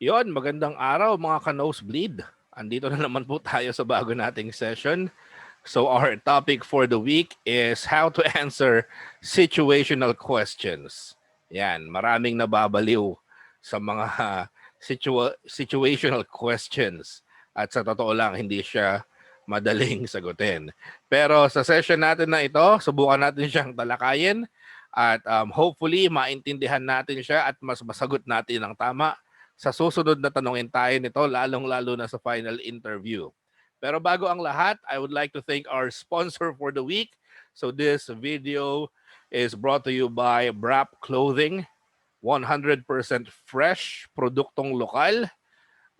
Yon, magandang araw mga ka-nosebleed. Andito na naman po tayo sa bago nating session. So our topic for the week is how to answer situational questions. Yan, maraming nababaliw sa mga situational questions. At sa totoo lang, hindi siya madaling sagutin. Pero sa session natin na ito, subukan natin siyang talakayin at hopefully maintindihan natin siya at mas masagot natin ng tama sa susunod na tanungin tayo nito, lalong-lalo na sa final interview. Pero bago ang lahat, I would like to thank our sponsor for the week. So this video is brought to you by Brap Clothing, 100% fresh, produktong lokal.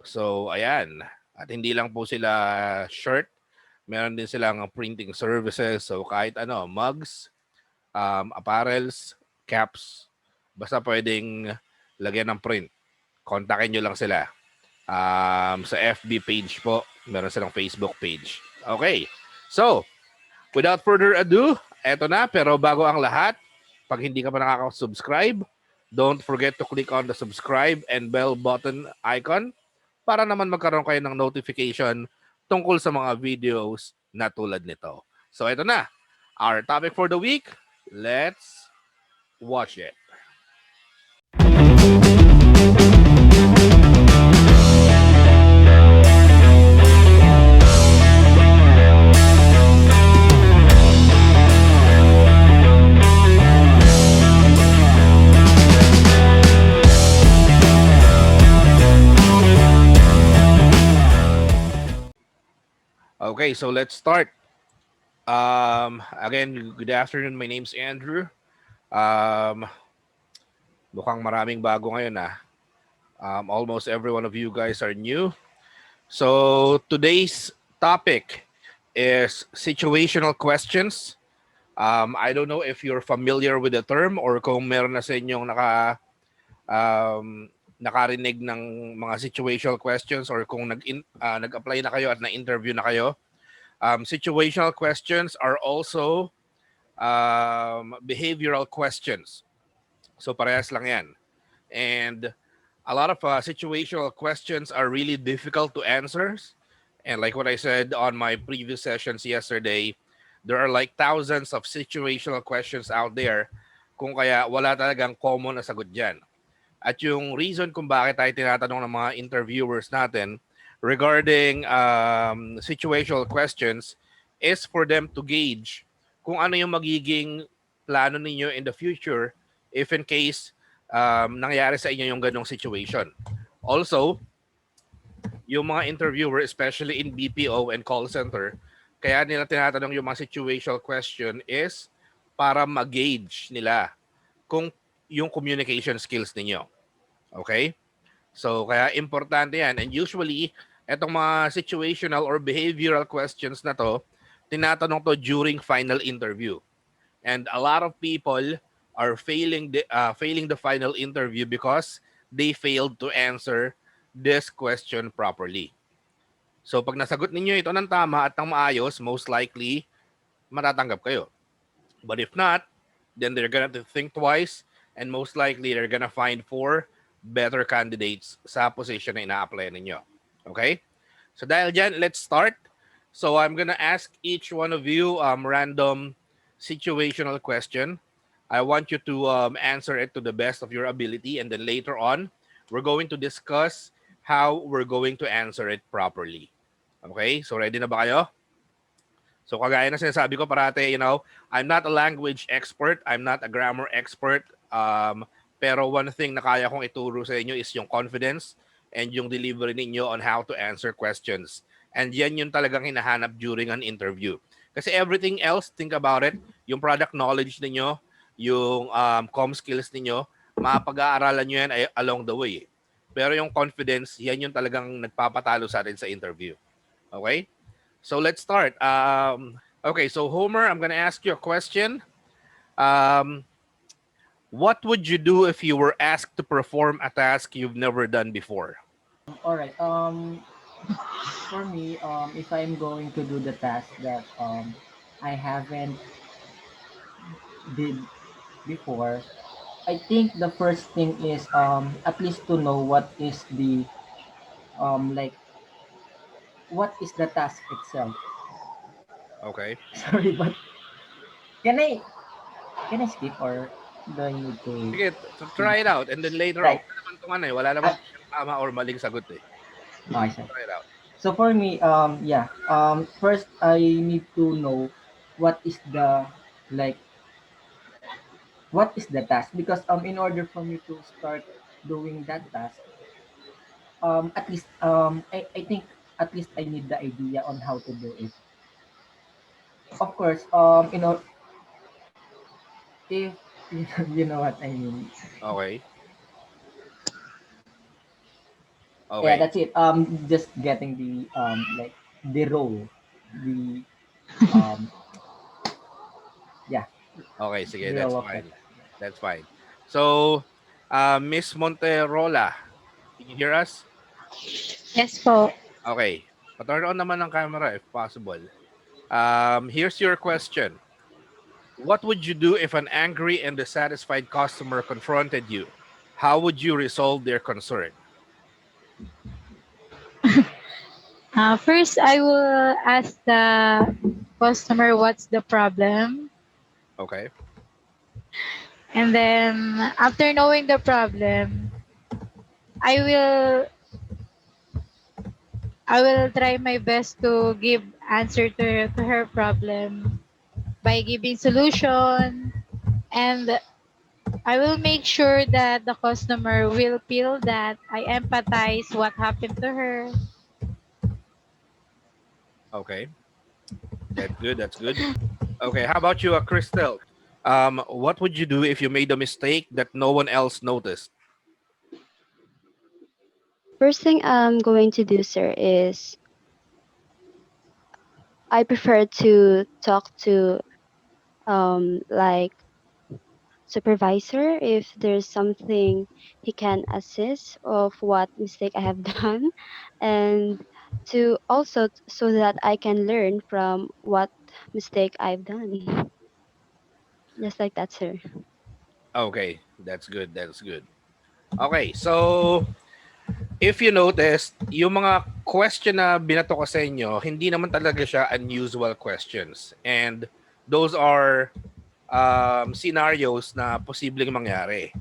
So ayan, at hindi lang po sila shirt, meron din silang printing services. So kahit ano, mugs, apparels, caps, basta pwedeng lagyan ng print. Kontakin nyo lang sila. Sa FB page po, meron silang Facebook page. Okay, so without further ado, eto na. Pero bago ang lahat, pag hindi ka pa nakaka-subscribe, don't forget to click on the subscribe and bell button icon para naman magkaroon kayo ng notification tungkol sa mga videos na tulad nito. So eto na, our topic for the week. Let's watch it. Okay, so let's start. Again, good afternoon. My name's Andrew. Um, Mukhang maraming bago ngayon ah. Almost every one of you guys are new. So today's topic is situational questions. I don't know if you're familiar with the term or kung meron na sa inyong nakarinig ng mga situational questions or kung nag-apply na kayo at na-interview na kayo. Situational questions are also behavioral questions. So parehas lang yan. And a lot of situational questions are really difficult to answer. And like what I said on my previous sessions yesterday, there are like thousands of situational questions out there kung kaya wala talagang common na sagot dyan. At yung reason kung bakit tayo tinatanong ng mga interviewers natin regarding situational questions is for them to gauge kung ano yung magiging plano ninyo in the future if in case nangyari sa inyo yung ganong situation. Also, yung mga interviewer, especially in BPO and call center, kaya nila tinatanong yung mga situational question is para mag-gauge nila kung yung communication skills ninyo. Okay? So, kaya importante yan. And usually, etong mga situational or behavioral questions na to, tinatanong to during final interview. And a lot of people are failing the final interview because they failed to answer this question properly. So, pag nasagot ninyo ito ng tama at ng maayos, most likely, matatanggap kayo. But if not, then they're gonna think twice and most likely they're gonna find four better candidates sa position na ina-apply ninyo. Okay? So dahil dyan, let's start. So I'm gonna ask each one of you random situational question. I want you to answer it to the best of your ability and then later on, we're going to discuss how we're going to answer it properly. Okay? So ready na ba kayo? So kagaya na sinasabi ko parate, I'm not a language expert, I'm not a grammar expert, pero one thing na kaya kong ituro sa inyo is yung confidence and yung delivery ninyo on how to answer questions. And yan yung talagang hinahanap during an interview. Kasi everything else, think about it, yung product knowledge ninyo, yung com skills ninyo, mapag-aaralan nyo yan along the way. Pero yung confidence, yan yung talagang nagpapatalo sa atin sa interview. Okay? So let's start. Okay, so Homer, I'm gonna ask you a question. What would you do if you were asked to perform a task you've never done before? All right. For me, if I'm going to do the task that I haven't did before, I think the first thing is at least to know what is the like what is the task itself. Okay. Sorry, but can I can I skip or do I need to Sige, try finish it it? out and then later on, Right. wala naman tong ano eh, wala naman Uh, tama or maling sagot eh. okay, sir. Try it out. So for me, yeah, first I need to know what is the like what is the task because in order for me to start doing that task, at least I think at least I need the idea on how to do it. Of course, if you know what I mean. Okay. Yeah, Okay. that's it. Just getting the like the role, the yeah, Okay, sige, the that's role of that fine. task. That's fine. So, Miss Monterola, can you hear us? Yes po. Okay. Pa-turn on naman ng camera if possible. Here's your question. What would you do if an angry and dissatisfied customer confronted you? How would you resolve their concern? First, I will ask the customer what's the problem. Okay. And then, after knowing the problem, I will I will try my best to give answer to her problem by giving solution, and I will make sure that the customer will feel that I empathize what happened to her. Okay. That's good. That's good. Okay. How about you, Crystal? What would you do if you made a mistake that no one else noticed? First thing I'm going to do, sir, is I prefer to talk to like supervisor if there's something he can assist of what mistake I have done, and to also so that I can learn from what mistake I've done. Just like that, sir. Okay. That's good. That's good. Okay. So, if you noticed, yung mga question na binato ko sa inyo, hindi naman talaga siya unusual questions. And those are scenarios na posibleng mangyari.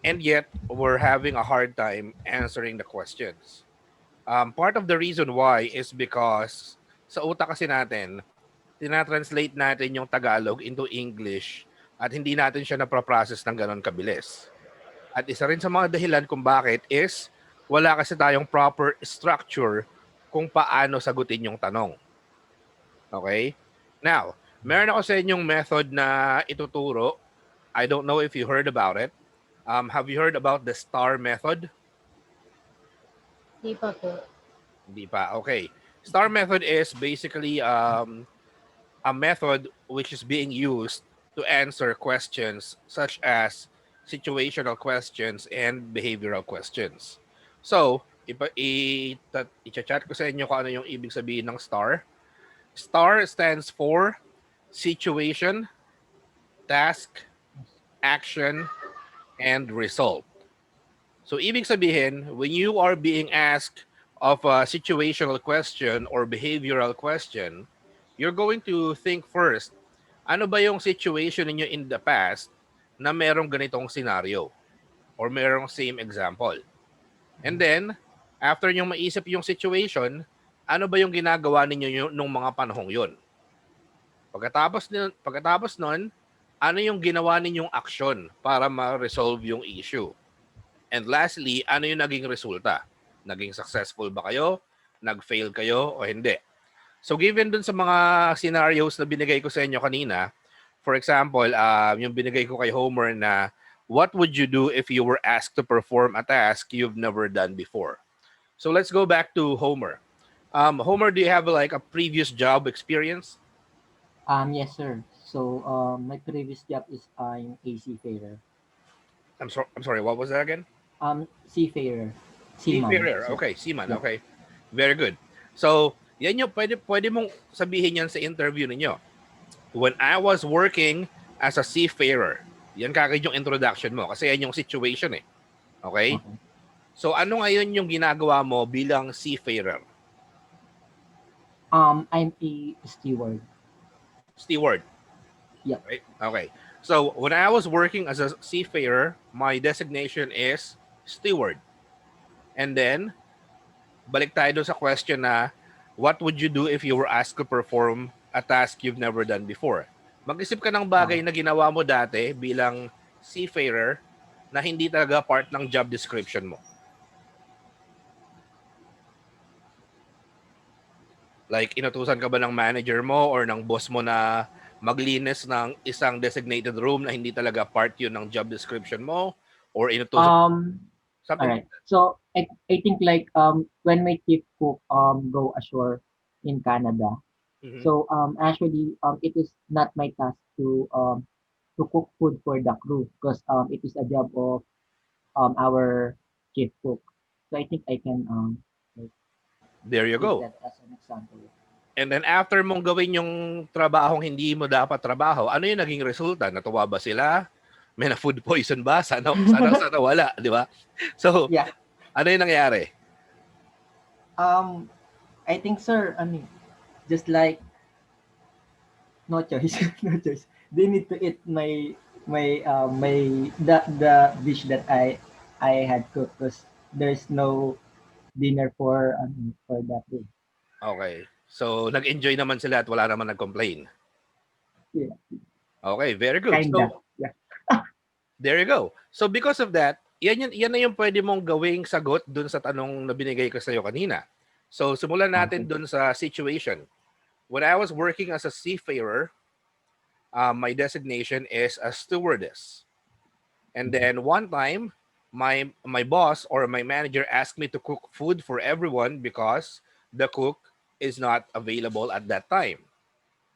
And yet, we're having a hard time answering the questions. Part of the reason why is because sa utak kasi natin, tinatranslate natin yung Tagalog into English at hindi natin siya naproprocess ng ganon kabilis. At isa rin sa mga dahilan kung bakit is wala kasi tayong proper structure kung paano sagutin yung tanong. Okay? Now, meron ako sa inyong method na ituturo. I don't know if you heard about it. Have you heard about the STAR method? Di pa po. Hindi pa. Okay. STAR method is basically a method which is being used to answer questions such as situational questions and behavioral questions. So, i-chat ko sa inyo kung ano yung ibig sabihin ng STAR. STAR stands for situation, task, action, and result. So, ibig sabihin, when you are being asked of a situational question or behavioral question, you're going to think first, ano ba yung situation ninyo in the past na merong ganitong scenario or merong same example? And then, after nyo maisip yung situation, ano ba yung ginagawa ninyo nung mga panahong yun? Pagkatapos nun, ano yung ginawa ninyong aksyon para ma-resolve yung issue? And lastly, ano yung naging resulta? Naging successful ba kayo? Nag-fail kayo o hindi? So given dun sa mga scenarios na binigay ko sa inyo kanina, for example, yung binigay ko kay Homer na what would you do if you were asked to perform a task you've never done before? So let's go back to Homer. Homer, do you have like a previous job experience? Yes, sir. So my previous job is I'm a seafarer. I'm sorry. What was that again? Seafarer, seaman, Seafarer. sir. Okay, seaman. Yep. Okay, very good. So yan yung pwede mong sabihin yan sa interview ninyo. When I was working as a seafarer. Yan kagad yung introduction mo kasi yan yung situation eh. Okay? Okay. So ano ngayon yung ginagawa mo bilang seafarer? I'm a steward. Steward. Yep. Right? Okay. So when I was working as a seafarer, my designation is steward. And then, balik tayo dun sa question na, what would you do if you were asked to perform a task you've never done before? Mag-isip ka ng bagay Ah, na ginawa mo dati bilang seafarer na hindi talaga part ng job description mo. Like, inutusan ka ba ng manager mo or ng boss mo na maglinis ng isang designated room na hindi talaga part yun ng job description mo? Or inutusan um, all something right. like that? So I think like when my chief cook go ashore in Canada. Mhm. So actually it is not my task to cook food for the crew because it is a job of our chief cook. So I think I can like There you give go. that as an example. And then after mong gawin yung trabahong hindi mo dapat trabaho, ano yung naging resulta? Natuwa ba sila? May na food poison ba? Sana wala, di ba? So, Yeah. ano yung nangyari? Um I think sir, I mean just like no choice, no choice. They need to eat my the dish that I had cooked because there's no dinner for that day. Okay. So, nag-enjoy naman sila at wala naman nag-complain. Yeah, Okay, very good. kinda. So, Yeah. there you go. So, because of that, yan na yung pwede mong gawing sagot dun sa tanong na binigay ko sa'yo kanina. So, simulan natin Okay. dun sa situation. When I was working as a seafarer, my designation is a stewardess. And Mhm. then one time, my boss or my manager asked me to cook food for everyone because the cook is not available at that time.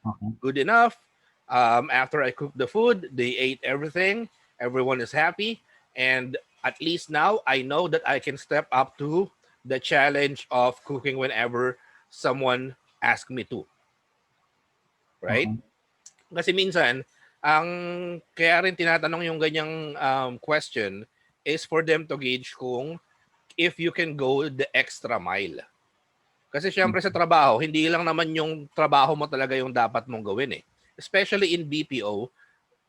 Okay. Good enough. After I cooked the food, they ate everything. Everyone is happy, and at least now I know that I can step up to the challenge of cooking whenever someone asks me to. Right? Okay. Kasi minsan, ang kaya rin tinatanong yung ganyang question is for them to gauge kung if you can go the extra mile. Kasi syempre sa Mhm. trabaho, hindi lang naman yung trabaho mo talaga yung dapat mong gawin eh. Especially in BPO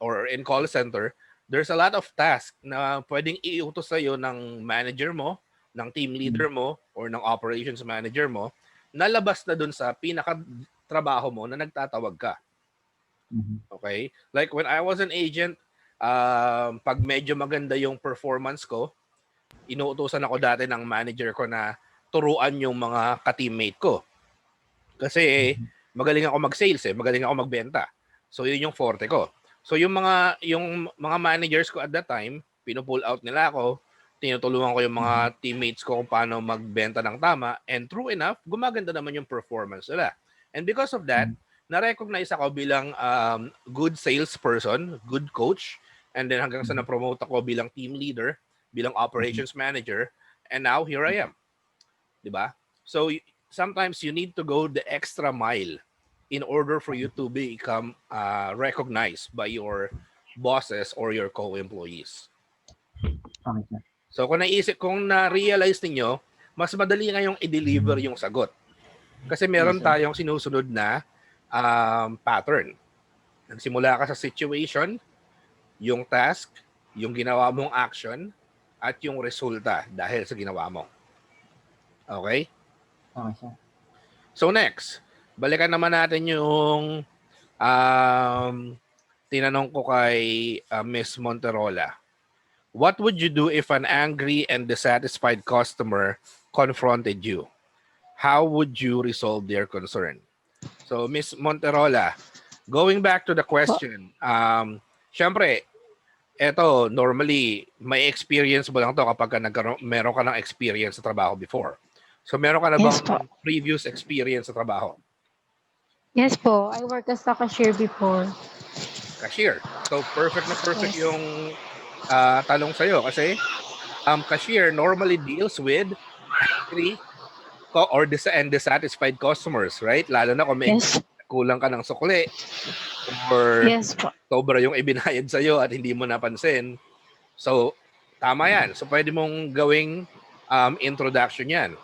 or in call center, there's a lot of tasks na pwedeng iutos sa'yo ng manager mo, ng team Mhm. leader mo, or ng operations manager mo, na labas na dun sa pinaka trabaho mo na nagtatawag ka. Mhm. Okay? Like when I was an agent, pag medyo maganda yung performance ko, inuutosan ako dati ng manager ko na turuan yung mga ka-teammate ko. Kasi Mhm. magaling ako mag-sales eh, magaling ako magbenta. So yun yung forte ko. So yung mga managers ko at that time, pinu-pull out nila ako, tinutulungan ko yung Mhm. mga teammates ko kung paano magbenta ng tama, and true enough, gumaganda naman yung performance nila. And because of that, Mhm. na-recognize ako bilang good salesperson, good coach, and then hanggang sa Mhm. na-promote ako bilang team leader, bilang Mhm. operations manager, and now here I am. 'Di ba? So sometimes you need to go the extra mile in order for you to become recognized by your bosses or your co-employees. Okay, sir. So kung na-realize ninyo, mas madali ngayong i-deliver yung sagot. Kasi Yes, meron sir. tayong sinusunod na pattern. Nagsimula ka sa situation, yung task, yung ginawa mong action, at yung resulta dahil sa ginawa mo. Okay? Okay, sir. So next, balikan naman natin yung um, tinanong ko kay Miss Monterola. What would you do if an angry and dissatisfied customer confronted you? How would you resolve their concern? So Miss Monterola, going back to the Po. question, syempre, eto, normally, may experience mo lang to kapag meron ka ng experience sa trabaho before. So meron ka na Yes po. bang previous experience sa trabaho? Yes po. I work as a cashier before. Cashier. So perfect na perfect Yes. yung tanong sa'yo kasi cashier normally deals with angry and dissatisfied customers, right? Lalo na kung may Yes. kulang ka ng sukli or Yes po. sobra yung ibinayad sa'yo at hindi mo napansin. So, tama yan. So, pwede mong gawing introduction yan.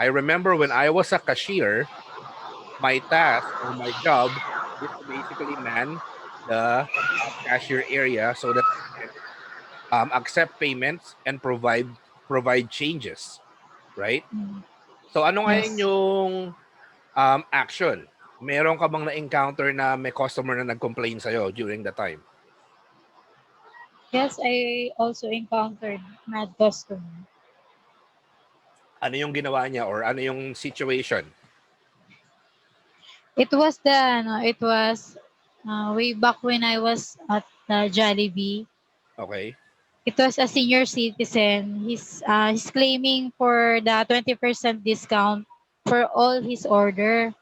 I remember when I was a cashier, my task or my job is to basically man the cashier area so that I can accept payments and provide changes, right? Mm. So ano ngayon Yes. yung action? Meron ka bang na-encounter na may customer na nag-complain sa'yo during the time? Yes, I also encountered mad customer. Ano yung ginawa niya or ano yung situation? It was way back when I was at Jollibee. Okay? It was a senior citizen. He's claiming for the 20% discount for all his order.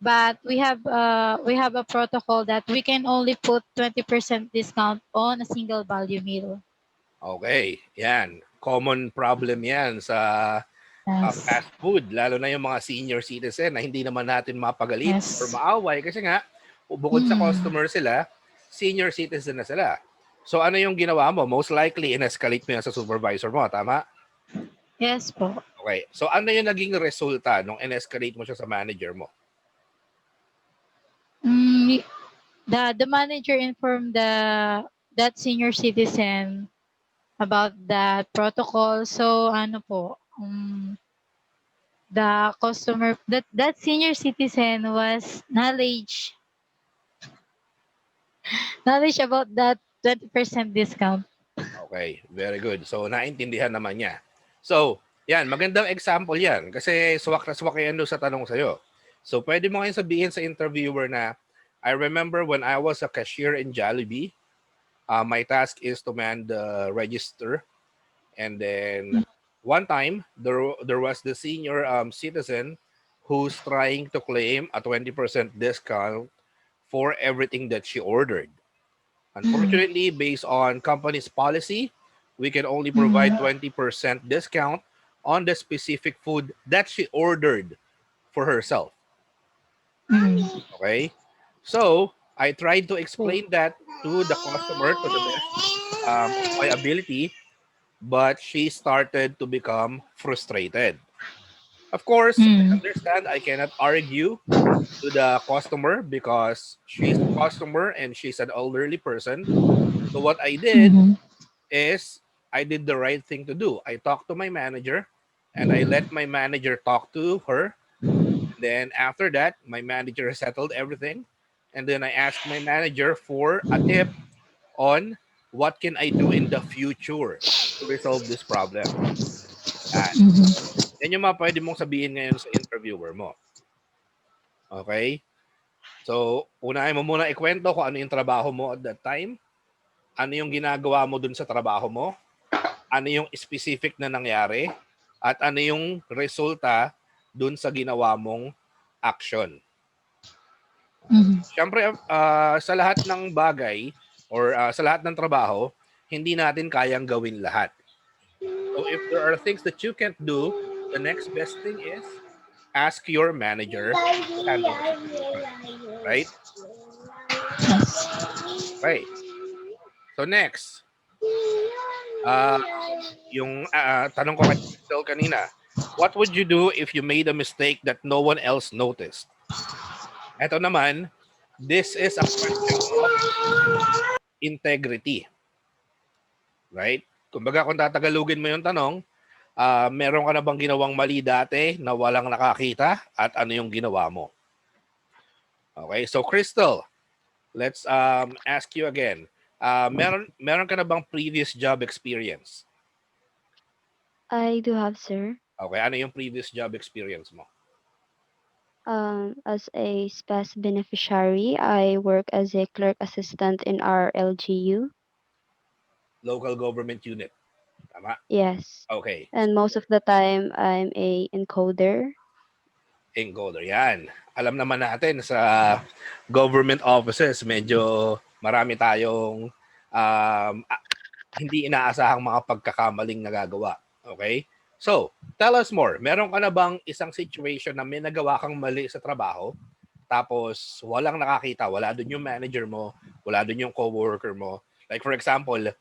But we have a protocol that we can only put 20% discount on a single value meal. Okay. Yan. Common problem yan sa Yes. fast food, lalo na yung mga senior citizen na hindi naman natin mapagalit or Yes. maaway kasi nga, bukod sa Mm. customer sila, senior citizen na sila. So ano yung ginawa mo? Most likely, in-escalate mo yan sa supervisor mo, tama? Yes po. Okay. So ano yung naging resulta nung in-escalate mo siya sa manager mo? Mm, the manager informed that senior citizen about that protocol. So ano po, the customer that senior citizen was knowledge about that 20% discount. Okay, very good. So naintindihan naman niya. So, yan, magandang example yan kasi swak na swak yan doon sa tanong sa'yo. So, pwede mo ngayon sabihin sa interviewer na, I remember when I was a cashier in Jollibee, my task is to man the register. And then one time, there was the senior citizen who's trying to claim a 20% discount for everything that she ordered. Mm. Unfortunately, based on company's policy, we can only provide Mm. 20% discount on the specific food that she ordered for herself. Mm. Okay? So, I tried to explain that to the customer to the best of my ability, but she started to become frustrated. Of course, I Mm. understand I cannot argue to the customer because she's a customer and she's an elderly person. So what I did Mhm. is I did the right thing to do. I talked to my manager and I let my manager talk to her. And then after that, my manager settled everything. And then I asked my manager for a tip on what can I do in the future to resolve this problem. Yan. Mhm. Yan yung mga pwede mong sabihin ngayon sa interviewer mo. Okay? So, unahin mo muna ikwento kung ano yung trabaho mo at that time. Ano yung ginagawa mo dun sa trabaho mo. Ano yung specific na nangyari. At ano yung resulta dun sa ginawa mong action. Mhm. Siyempre, sa lahat ng bagay or sa lahat ng trabaho, hindi natin kayang gawin lahat. So if there are things that you can't do, the next best thing is ask your manager to handle the situation. Right? Yes. Okay. So next, uh, yung tanong ko kay Crystal kanina, what would you do if you made a mistake that no one else noticed? Ito naman, this is a question of integrity. Right? Kumbaga kung tatagalugin mo yung tanong, meron ka na bang ginawang mali dati na walang nakakita at ano yung ginawa mo? Okay, so Crystal, let's ask you again. Meron ka na bang previous job experience? I do have, sir. Okay, ano yung previous job experience mo? As a SPES beneficiary, I work as a clerk assistant in our LGU. Local government unit. Tama? Yes. Okay. And most of the time, I'm a encoder. Encoder. Yan. Alam naman natin sa government offices, medyo marami tayong hindi inaasahang mga pagkakamaling nagagawa. Okay? So, tell us more. Meron ka na bang isang situation na may nagawa kang mali sa trabaho? tapos walang nakakita, wala doon yung manager mo, wala doon yung coworker mo. Like for example,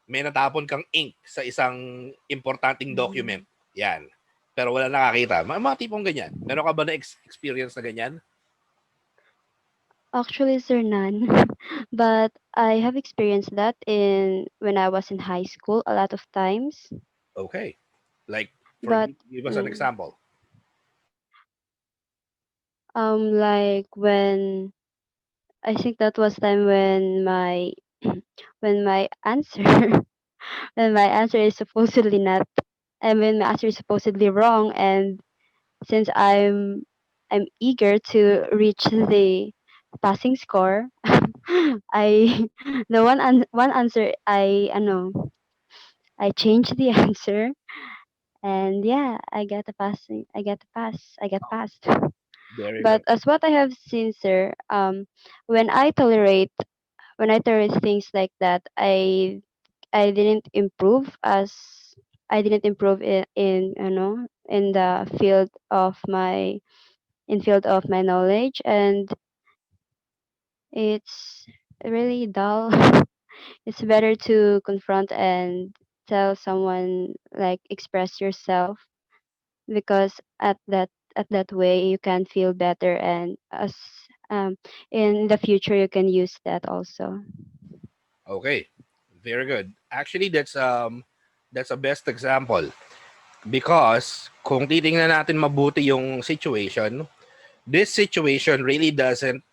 may natapon kang ink sa isang importanting document. Yan. Pero wala nakakita. Mga tipong ganyan. Meron ka ba na experience na ganyan? Actually, sir, none. But I have experienced that in when I was in high school a lot of times. Okay. Like, for But give us an mm, example. like when I think that was time when my when my answer when my answer is supposedly not, and when my answer is supposedly wrong, and since I'm eager to reach the passing score, I the one answer I changed the answer, and yeah, I got passed. Very But good. as what I have seen, sir, when I tolerate things like that, I didn't improve as I didn't improve in in the field of my knowledge, and it's really dull. It's better to confront and tell someone, like, express yourself, because at that way you can feel better, and as um in the future you can use that also. Okay. Very good. Actually, that's a best example because kung titingnan natin mabuti yung situation, this situation really doesn't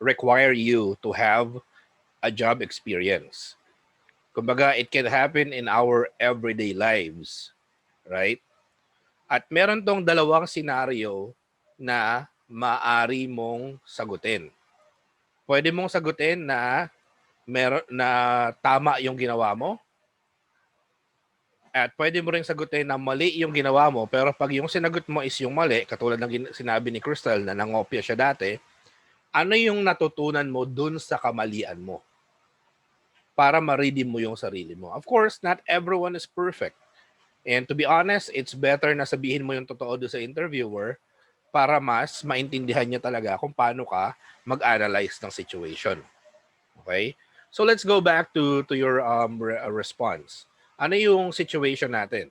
require you to have a job experience. Kumbaga, it can happen in our everyday lives, right? At meron tong dalawang scenario na maari mong sagutin. Pwede mong sagutin na meron na tama yung ginawa mo at pwede mo ring sagutin na mali yung ginawa mo pero pag yung sinagot mo is yung mali, katulad ng sinabi ni Crystal na nangopya siya dati, ano yung natutunan mo dun sa kamalian mo para ma-redeem mo yung sarili mo. Of course, not everyone is perfect. And to be honest, it's better na sabihin mo yung totoo do sa interviewer para mas maintindihan niya talaga kung paano ka mag-analyze ng situation. Okay? So let's go back to your response. Ano yung situation natin?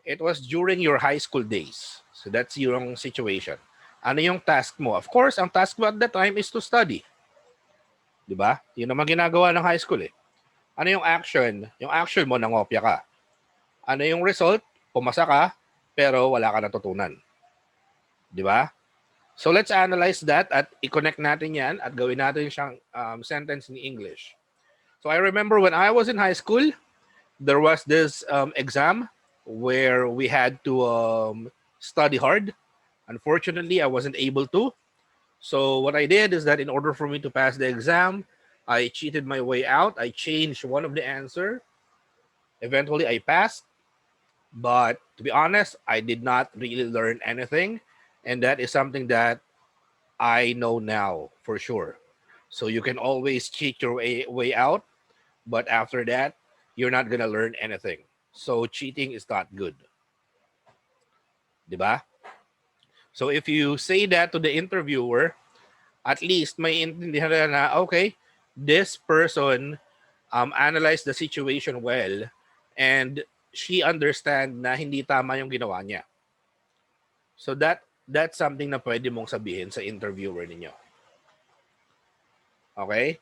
It was during your high school days. So that's yung situation. Ano yung task mo? Of course, ang task mo at that time is to study. Di ba? Yun naman ginagawa ng high school eh. Ano yung action? Yung action mo, nangopya ka. Ano yung result? Pumasa ka, pero wala ka natutunan. Di ba? So let's analyze that at i-connect natin yan at gawin natin siyang sentence in English. So I remember when I was in high school, there was this exam where we had to study hard. Unfortunately, I wasn't able to. So what I did is that in order for me to pass the exam, I cheated my way out. I changed one of the answer. Eventually, I passed. But to be honest, I did not really learn anything. And that is something that I know now for sure. So you can always cheat your way out. But after that, you're not going to learn anything. So cheating is not good. Diba? So if you say that to the interviewer, at least may intindihan na, okay, this person analyzed the situation well and she understand na hindi tama yung ginawa niya. So that's something na pwede mong sabihin sa interviewer ninyo. Okay?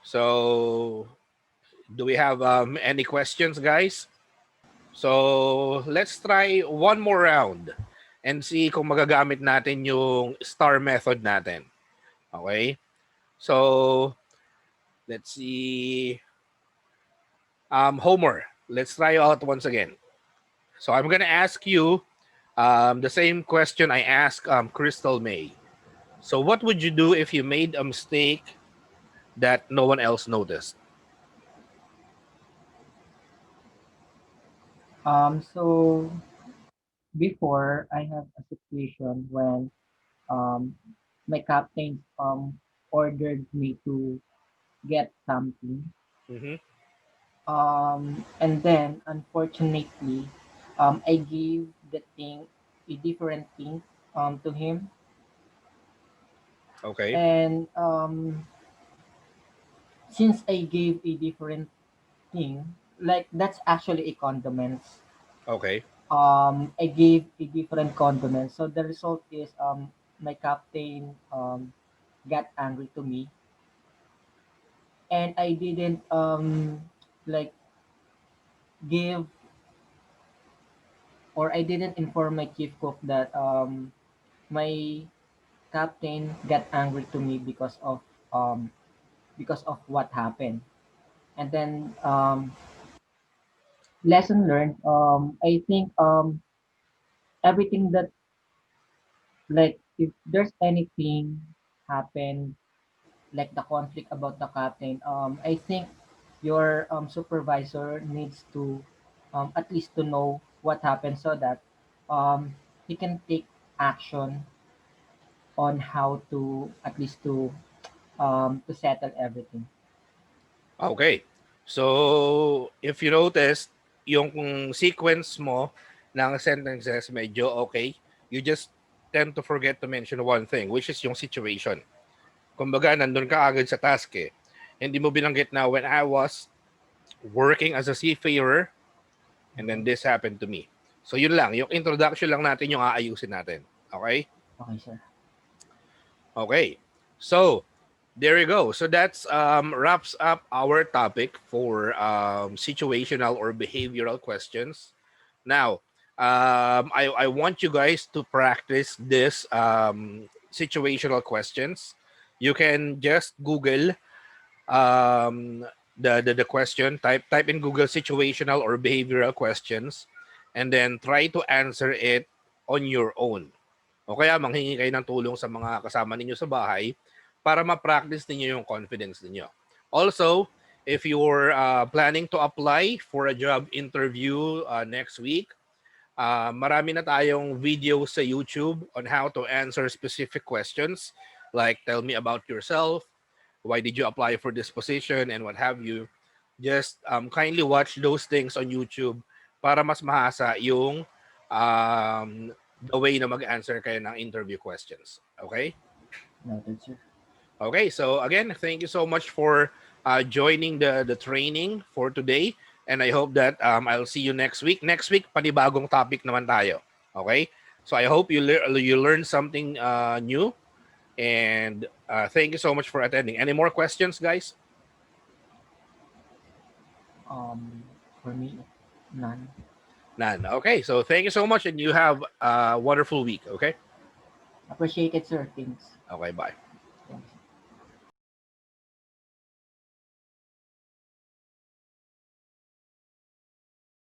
So do we have any questions, guys? So let's try one more round and see kung magagamit natin yung star method natin. Okay? So let's see. Homer, let's try out once again. So I'm gonna ask you the same question I asked Crystal May. So what would you do if you made a mistake that no one else noticed? So before I have a situation when um my captain ordered me to get something. Mm-hmm. And then unfortunately, I gave the thing, a different thing to him. Okay. And since I gave a different thing, like that's actually a condiments. Okay. I gave a different condiment. So the result is my captain got angry to me, and I didn't like give, or I didn't inform my chief cook that my captain got angry to me um because of what happened. And then lesson learned, I think everything that, like, if there's anything happen, like the conflict about the captain, I think your supervisor needs to at least to know what happened, so that um, he can take action on how to at least to settle everything. Okay. So, if you noticed, yung sequence mo ng sentences medyo okay, you just tend to forget to mention one thing, which is yung situation. Kumbaga, nandun ka agad sa task eh. Hindi mo binanggit na when I was working as a seafarer and then Mhm. this happened to me. So, yun lang. Yung introduction lang natin yung aayusin natin. Okay? Okay, sir. Okay. So, there you go. So that's wraps up our topic for situational or behavioral questions. Now, I want you guys to practice this situational questions. You can just Google um, the question, type in Google situational or behavioral questions, and then try to answer it on your own. O kaya manghingi kayo ng tulong sa mga kasama ninyo sa bahay para ma-practice ninyo yung confidence ninyo. Also, if you're planning to apply for a job interview next week, marami na tayong videos sa YouTube on how to answer specific questions like tell me about yourself, why did you apply for this position, and what have you. Just kindly watch those things on YouTube para mas mahasa yung the way na mag-answer kayo ng interview questions. Okay? Noted, sir. Okay, so again, thank you so much for joining the training for today. And I hope that I'll see you next week. Next week, panibagong topic naman tayo. Okay? So I hope you learn something new. And thank you so much for attending. Any more questions, guys? Um, for me, none. None. Okay, so thank you so much, and you have a wonderful week. Okay? Appreciate it, sir. Thanks. Okay, bye.